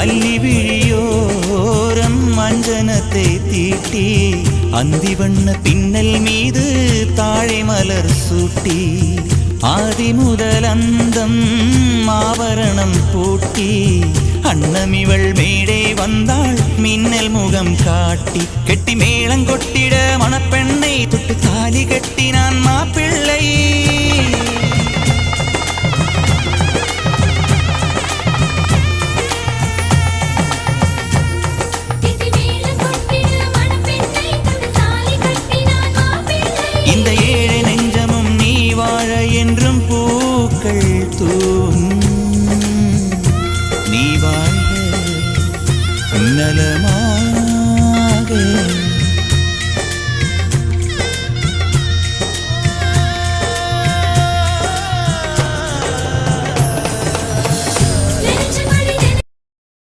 அல்லி விழியோரம் மஞ்சனத்தை தீட்டி அந்தி வண்ண பின்னல் மீது தாழை மலர் சூட்டி ஆதி முதல் அந்தம் ஆவரணம் பூட்டி அன்னமிவள் மேடை வந்தாள் மின்னல் முகம் காட்டி கெட்டி மேளங்கொட்டிட மணப்பெண்ணை தொட்டு தாலி கட்டினான் மாப்பிள்ளை இந்த ஏழை நெஞ்சமும் நீ வாழ என்றும் பூக்கள் நீ வாழ்க நலமாக